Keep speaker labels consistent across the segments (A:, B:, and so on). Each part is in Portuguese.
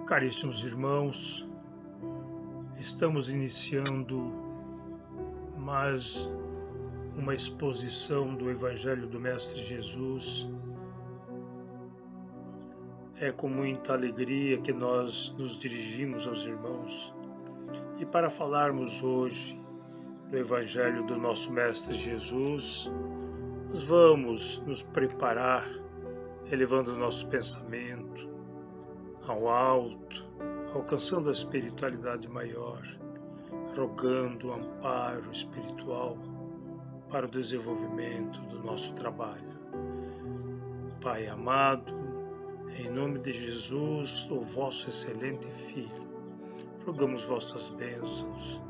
A: Caríssimos irmãos, estamos iniciando mais uma exposição do Evangelho do Mestre Jesus. É com muita alegria que nós nos dirigimos aos irmãos e para falarmos hoje do Evangelho do nosso Mestre Jesus, nós vamos nos preparar, elevando o nosso pensamento ao alto, alcançando a espiritualidade maior, rogando o amparo espiritual para o desenvolvimento do nosso trabalho. Pai amado, em nome de Jesus, o vosso excelente Filho, rogamos vossas bênçãos,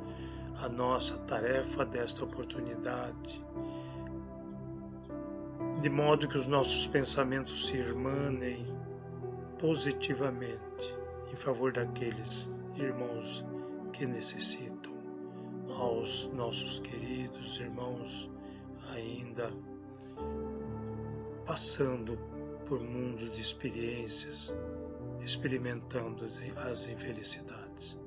A: a nossa tarefa desta oportunidade, de modo que os nossos pensamentos se irmanem positivamente em favor daqueles irmãos que necessitam, aos nossos queridos irmãos ainda passando por mundos de experiências, experimentando as infelicidades.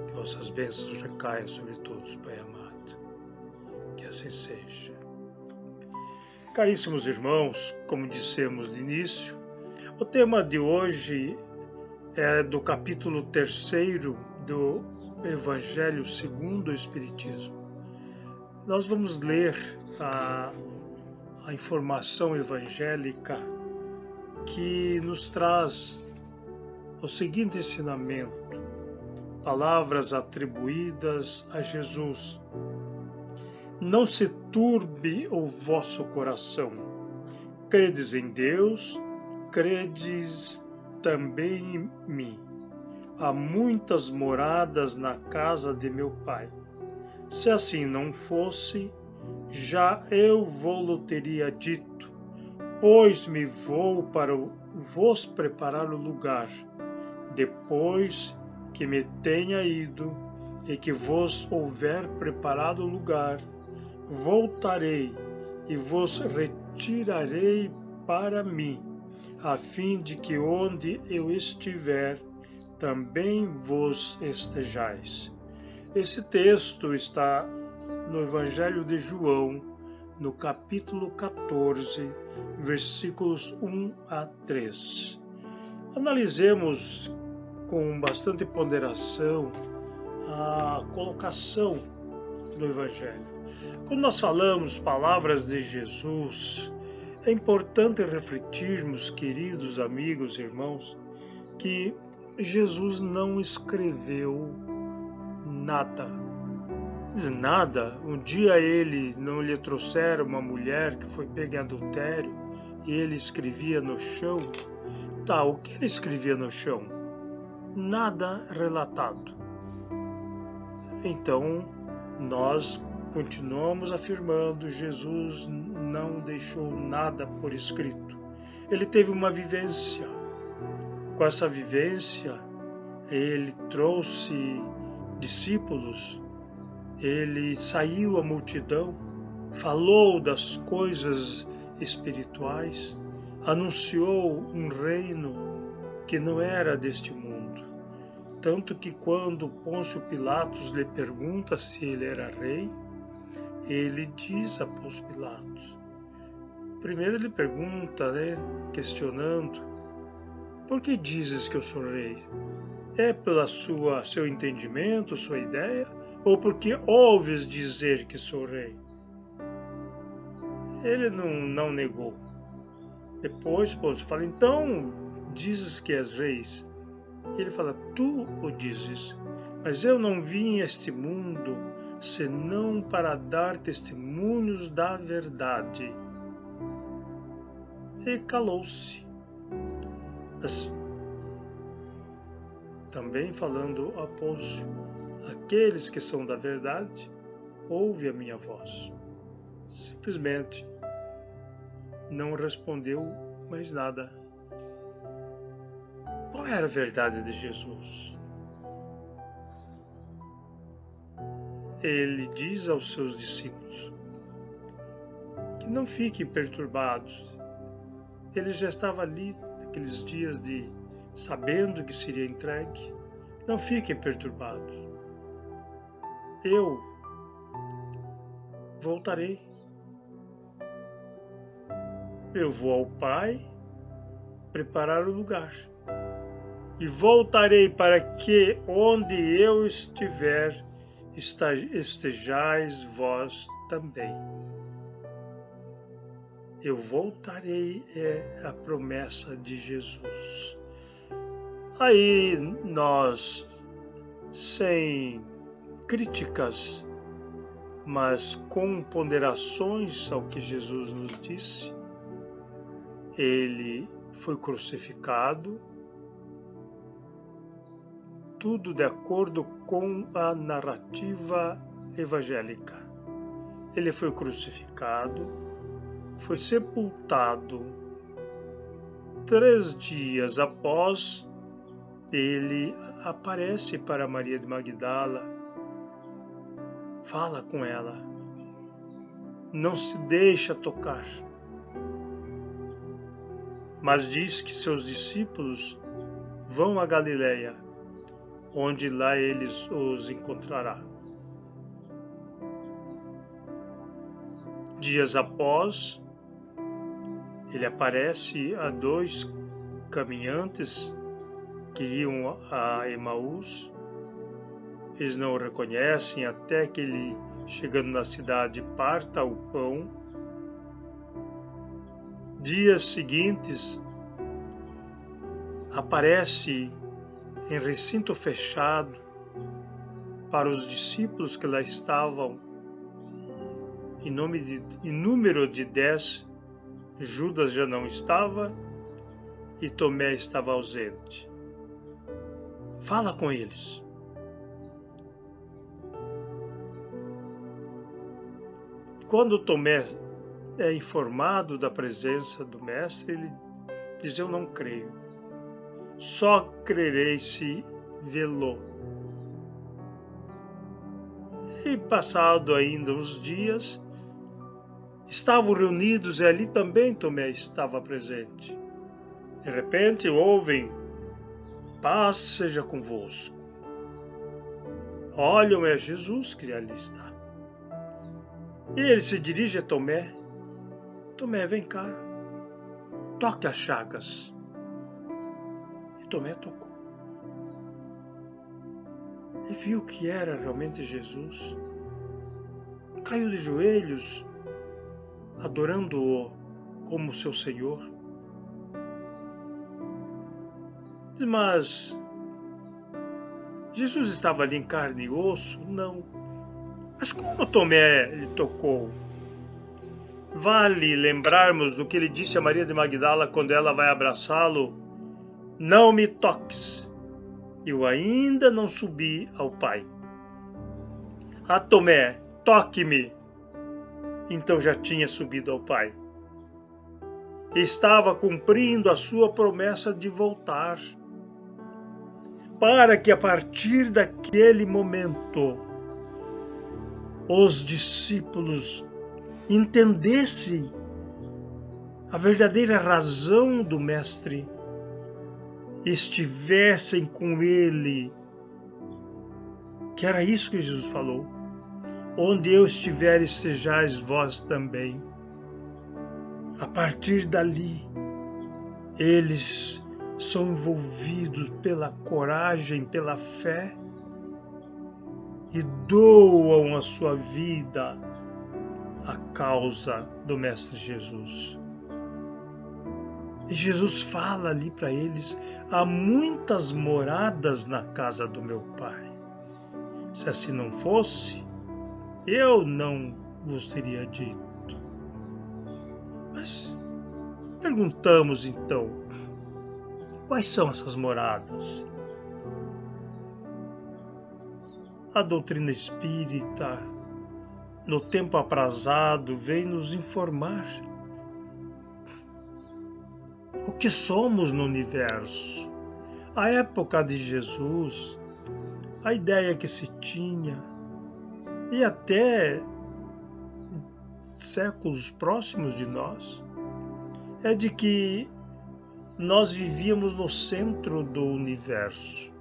A: Que vossas bênçãos recaiam sobre todos, Pai amado. Que assim seja. Caríssimos irmãos, como dissemos de início, o tema de hoje é do capítulo 3º do Evangelho segundo o Espiritismo. Nós vamos ler a informação evangélica que nos traz o seguinte ensinamento, palavras atribuídas a Jesus. Não se turbe o vosso coração. Credes em Deus, credes também em mim. Há muitas moradas na casa de meu Pai. Se assim não fosse, já eu vô-lo teria dito, pois me vou para vos preparar o lugar. Depois que me tenha ido e que vos houver preparado o lugar, voltarei e vos retirarei para mim, a fim de que onde eu estiver, também vos estejais. Esse texto está no Evangelho de João, no capítulo 14, versículos 1 a 3. Analisemos com bastante ponderação a colocação do Evangelho. Quando nós falamos palavras de Jesus, é importante refletirmos, queridos amigos e irmãos, que Jesus não escreveu nada. Nada. Um dia ele não lhe trouxeram uma mulher que foi pega em adultério e ele escrevia no chão. Tá, o que ele escrevia no chão? Nada relatado. Então, nós continuamos afirmando, Jesus não deixou nada por escrito. Ele teve uma vivência. Com essa vivência, ele trouxe discípulos, ele saiu à multidão, falou das coisas espirituais, anunciou um reino que não era deste mundo. Tanto que quando Pôncio Pilatos lhe pergunta se ele era rei, ele diz a Pôncio Pilatos. Primeiro ele pergunta, questionando, por que dizes que eu sou rei? É pela seu entendimento, sua ideia, ou porque ouves dizer que sou rei? Ele não negou. Depois Pôncio fala, então dizes que és rei? Ele fala, tu o dizes, mas eu não vim a este mundo senão para dar testemunhos da verdade. E calou-se. Também falando a Pôncio, aqueles que são da verdade, ouve a minha voz. Simplesmente não respondeu mais nada. Qual era a verdade de Jesus? Ele diz aos seus discípulos que não fiquem perturbados. Ele já estava ali naqueles dias de sabendo que seria entregue. Não fiquem perturbados. Eu voltarei. Eu vou ao Pai preparar o lugar. E voltarei para que onde eu estiver, estejais vós também. Eu voltarei é a promessa de Jesus. Aí nós, sem críticas, mas com ponderações ao que Jesus nos disse, ele foi crucificado, tudo de acordo com a narrativa evangélica. Ele foi crucificado, foi sepultado. 3 dias após, ele aparece para Maria de Magdala, fala com ela, não se deixa tocar, mas diz que seus discípulos vão a Galiléia, onde lá eles os encontrará. Dias após, ele aparece a 2 caminhantes que iam a Emaús. Eles não o reconhecem até que ele, chegando na cidade, parta o pão. Dias seguintes, aparece em recinto fechado para os discípulos que lá estavam, em número de 10. Judas já não estava e Tomé estava ausente. Fala com eles. Quando Tomé é informado da presença do Mestre, ele diz: eu não creio. Só crerei se vê-lo. E passado ainda uns dias, estavam reunidos e ali também Tomé estava presente. De repente ouvem: paz seja convosco. Olham, é Jesus que ali está. E ele se dirige a Tomé. Tomé, vem cá, toque as chagas. E Tomé tocou. E viu que era realmente Jesus. Caiu de joelhos, adorando-o como seu Senhor. Mas Jesus estava ali em carne e osso? Não. Mas como Tomé lhe tocou? Vale lembrarmos do que ele disse a Maria de Magdala quando ela vai abraçá-lo: não me toques, eu ainda não subi ao Pai. A Tomé, toque-me. Então já tinha subido ao Pai. Estava cumprindo a sua promessa de voltar, para que a partir daquele momento os discípulos entendessem a verdadeira razão do Mestre, estivessem com ele, que era isso que Jesus falou: onde eu estiver, estejais vós também. A partir dali, eles são envolvidos pela coragem, pela fé, e doam a sua vida à causa do Mestre Jesus. E Jesus fala ali para eles: há muitas moradas na casa do meu Pai. Se assim não fosse, eu não vos teria dito. Mas perguntamos então, quais são essas moradas? A doutrina espírita, no tempo aprazado, vem nos informar o que somos no universo. À época de Jesus, a ideia que se tinha, e até séculos próximos de nós, é de que nós vivíamos no centro do universo,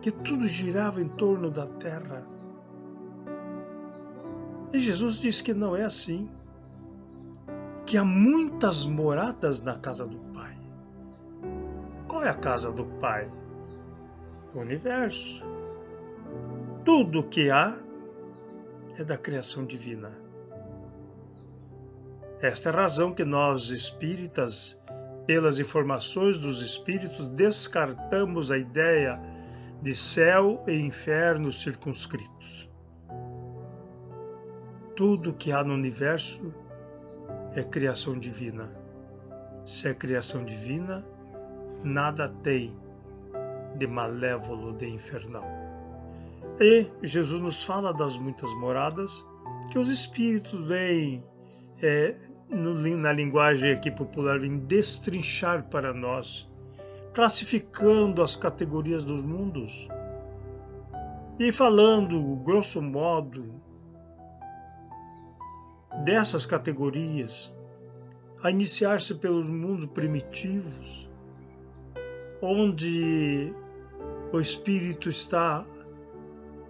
A: que tudo girava em torno da Terra. E Jesus disse que não é assim, que há muitas moradas na casa do Pai. Qual é a casa do Pai? O universo. Tudo que há é da criação divina. Esta é a razão que nós, espíritas, pelas informações dos espíritos, descartamos a ideia de céu e inferno circunscritos. Tudo que há no universo é criação divina. Se é criação divina, nada tem de malévolo, de infernal. E Jesus nos fala das muitas moradas que os espíritos vêm, na linguagem aqui popular, vêm destrinchar para nós, classificando as categorias dos mundos e falando, grosso modo, dessas categorias, a iniciar-se pelos mundos primitivos, onde o espírito está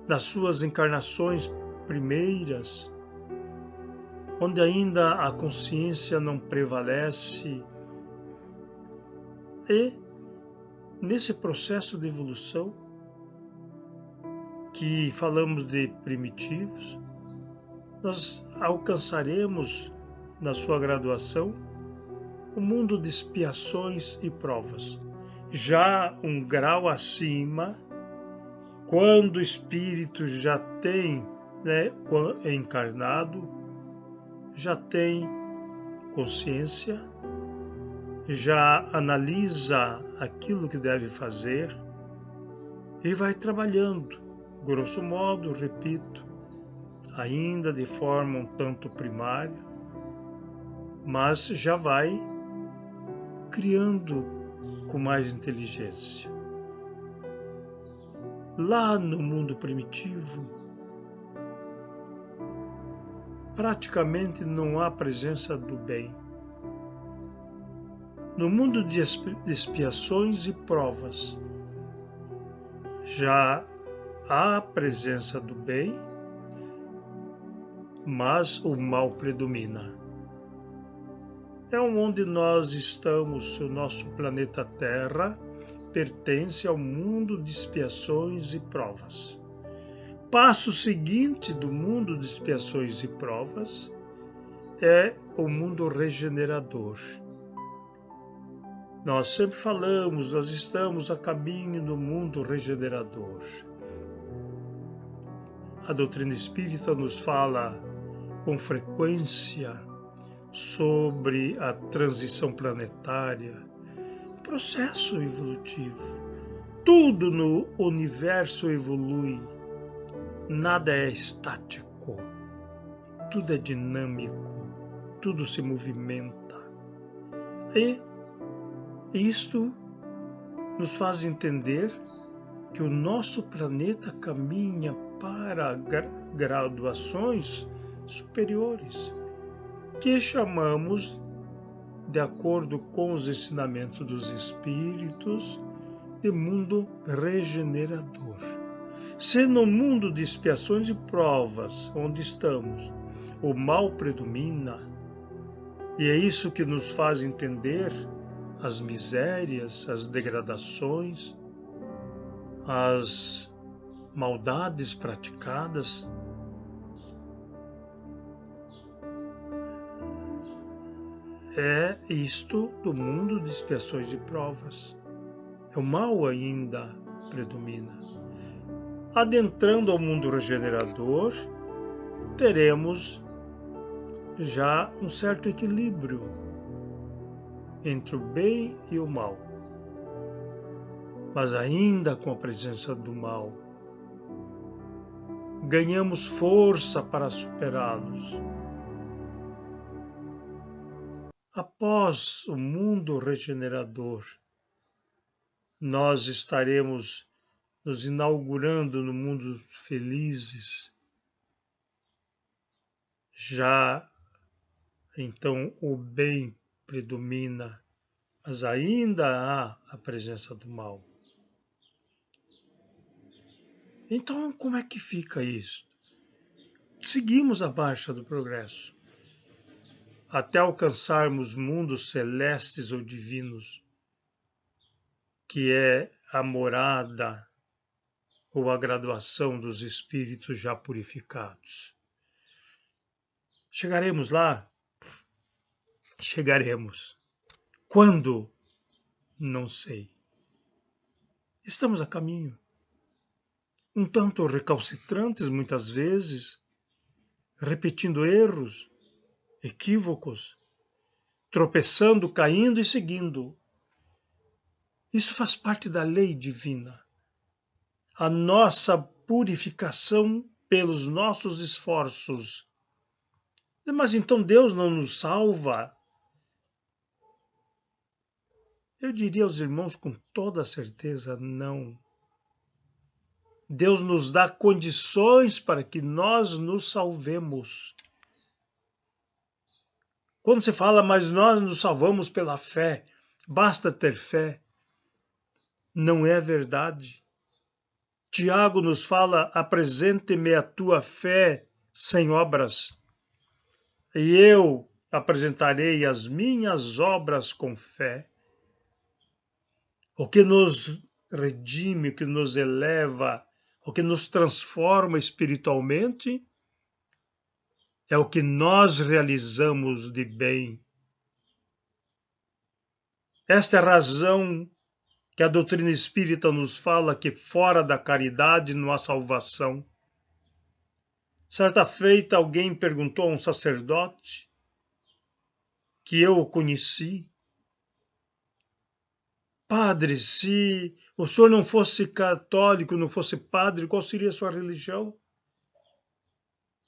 A: nas suas encarnações primeiras, onde ainda a consciência não prevalece. E nesse processo de evolução, que falamos de primitivos, nós alcançaremos, na sua graduação, o mundo de expiações e provas. Já um grau acima, quando o espírito já tem, encarnado, já tem consciência, já analisa aquilo que deve fazer e vai trabalhando, grosso modo, repito, ainda de forma um tanto primária, mas já vai criando com mais inteligência. Lá no mundo primitivo, praticamente não há presença do bem. No mundo de expiações e provas, já há presença do bem, mas o mal predomina. É onde nós estamos, o nosso planeta Terra pertence ao mundo de expiações e provas. Passo seguinte do mundo de expiações e provas é o mundo regenerador. Nós sempre falamos, nós estamos a caminho do mundo regenerador. A doutrina espírita nos fala com frequência sobre a transição planetária, processo evolutivo. Tudo no universo evolui, nada é estático, tudo é dinâmico, tudo se movimenta. E isto nos faz entender que o nosso planeta caminha para graduações superiores, que chamamos, de acordo com os ensinamentos dos espíritos, de mundo regenerador. Se no mundo de expiações e provas, onde estamos, o mal predomina, e é isso que nos faz entender as misérias, as degradações, as maldades praticadas, é isto do mundo de expiações e provas. O mal ainda predomina. Adentrando ao mundo regenerador, teremos já um certo equilíbrio entre o bem e o mal, mas ainda com a presença do mal. Ganhamos força para superá-los. Após o mundo regenerador, nós estaremos nos inaugurando no mundo felizes. Já então o bem predomina, mas ainda há a presença do mal. Então, como é que fica isso? Seguimos a marcha do progresso, até alcançarmos mundos celestes ou divinos, que é a morada ou a graduação dos espíritos já purificados. Chegaremos lá? Chegaremos. Quando? Não sei. Estamos a caminho. Um tanto recalcitrantes muitas vezes, repetindo erros, equívocos, tropeçando, caindo e seguindo. Isso faz parte da lei divina. A nossa purificação pelos nossos esforços. Mas então Deus não nos salva? Eu diria aos irmãos com toda certeza, não. Deus nos dá condições para que nós nos salvemos. Quando se fala, mas nós nos salvamos pela fé, basta ter fé, não é verdade. Tiago nos fala, apresente-me a tua fé sem obras, e eu apresentarei as minhas obras com fé. O que nos redime, o que nos eleva, o que nos transforma espiritualmente, é o que nós realizamos de bem. Esta é a razão que a doutrina espírita nos fala que fora da caridade não há salvação. Certa feita, alguém perguntou a um sacerdote que eu conheci: Padre, se o senhor não fosse católico, não fosse padre, qual seria a sua religião?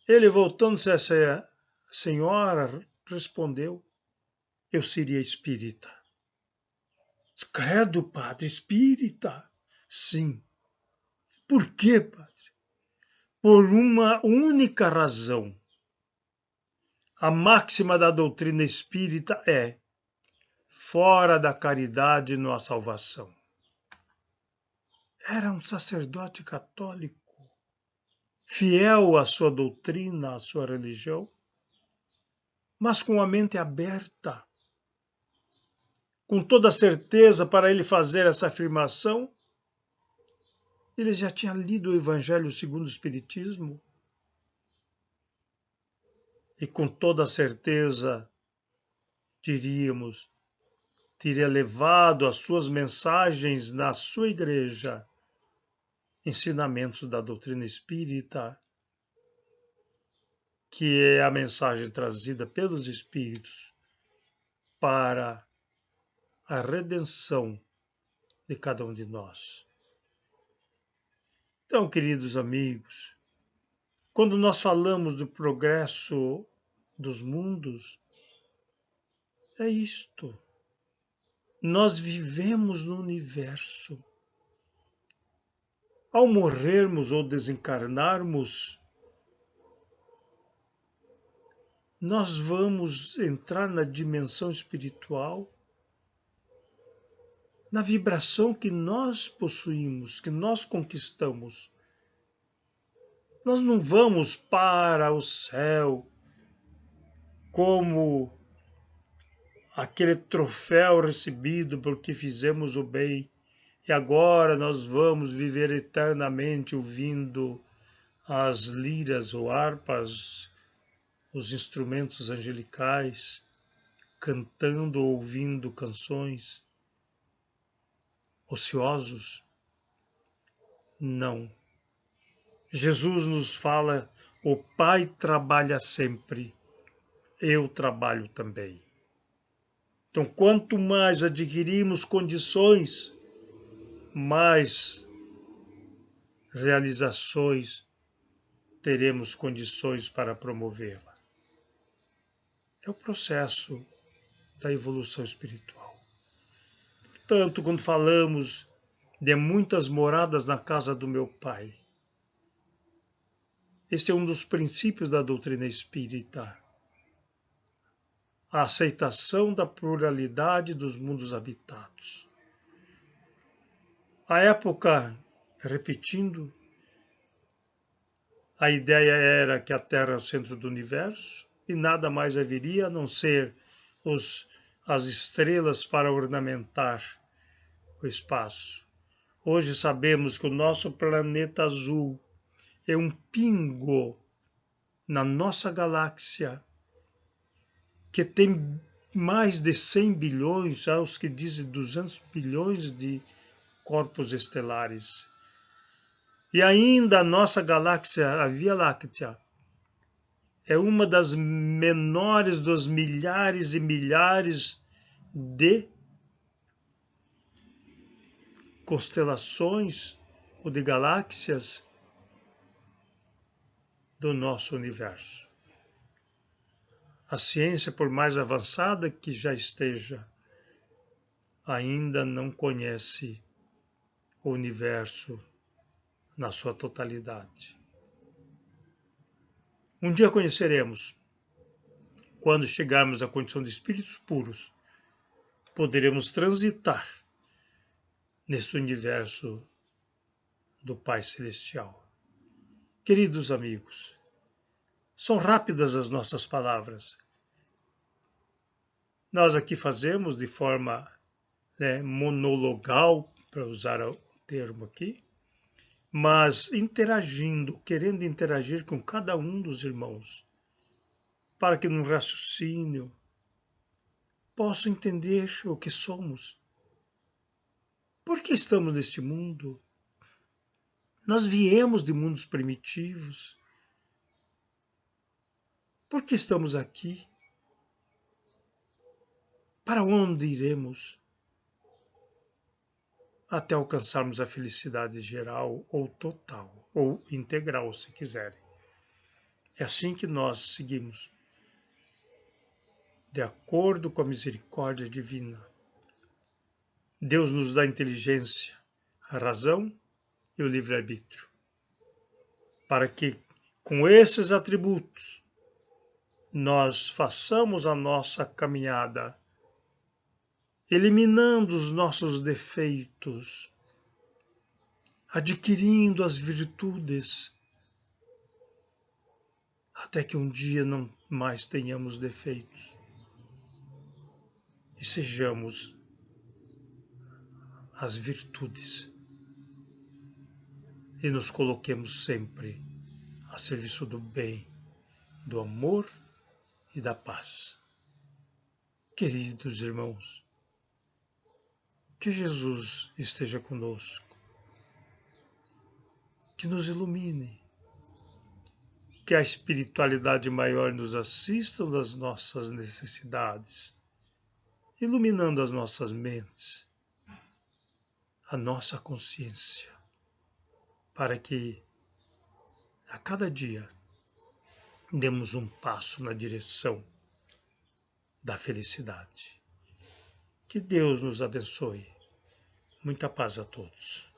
A: Ele, voltando-se a essa senhora, respondeu: eu seria espírita. Credo, padre, espírita? Sim. Por quê, padre? Por uma única razão. A máxima da doutrina espírita é: fora da caridade não há salvação. Era um sacerdote católico, fiel à sua doutrina, à sua religião, mas com a mente aberta. Com toda certeza, para ele fazer essa afirmação, ele já tinha lido o Evangelho segundo o Espiritismo. E com toda certeza, diríamos, teria levado as suas mensagens na sua igreja, ensinamentos da doutrina espírita, que é a mensagem trazida pelos espíritos para a redenção de cada um de nós. Então, queridos amigos, quando nós falamos do progresso dos mundos, é isto. Nós vivemos no universo. Ao morrermos ou desencarnarmos, nós vamos entrar na dimensão espiritual, na vibração que nós possuímos, que nós conquistamos. Nós não vamos para o céu como aquele troféu recebido porque fizemos o bem. E agora nós vamos viver eternamente ouvindo as liras ou harpas, os instrumentos angelicais, cantando ou ouvindo canções, ociosos. Não. Jesus nos fala: o Pai trabalha sempre, eu trabalho também. Então, quanto mais adquirimos condições, mais realizações teremos condições para promovê-la. É o processo da evolução espiritual. Portanto, quando falamos de muitas moradas na casa do meu Pai, este é um dos princípios da doutrina espírita. a aceitação da pluralidade dos mundos habitados. A época, repetindo, a ideia era que a Terra é o centro do universo e nada mais haveria a não ser as estrelas para ornamentar o espaço. Hoje sabemos que o nosso planeta azul é um pingo na nossa galáxia, que tem mais de 100 bilhões, há os que dizem 200 bilhões de corpos estelares. E ainda a nossa galáxia, a Via Láctea, é uma das menores dos milhares e milhares de constelações ou de galáxias do nosso universo. A ciência, por mais avançada que já esteja, ainda não conhece o universo na sua totalidade. Um dia conheceremos. Quando chegarmos à condição de espíritos puros, poderemos transitar neste universo do Pai Celestial. Queridos amigos, são rápidas as nossas palavras. Nós aqui fazemos de forma monologal, para usar o termo aqui, mas interagindo, querendo interagir com cada um dos irmãos, para que no raciocínio possam entender o que somos. Por que estamos neste mundo? Nós viemos de mundos primitivos. Por que estamos aqui? Para onde iremos? Até alcançarmos a felicidade geral ou total, ou integral, se quiserem. É assim que nós seguimos, de acordo com a misericórdia divina. Deus nos dá a inteligência, a razão e o livre-arbítrio, para que, com esses atributos, nós façamos a nossa caminhada, eliminando os nossos defeitos, adquirindo as virtudes, até que um dia não mais tenhamos defeitos e sejamos as virtudes e nos coloquemos sempre a serviço do bem, do amor e da paz. Queridos irmãos, que Jesus esteja conosco, que nos ilumine, que a espiritualidade maior nos assista nas nossas necessidades, iluminando as nossas mentes, a nossa consciência, para que a cada dia demos um passo na direção da felicidade. Que Deus nos abençoe. Muita paz a todos.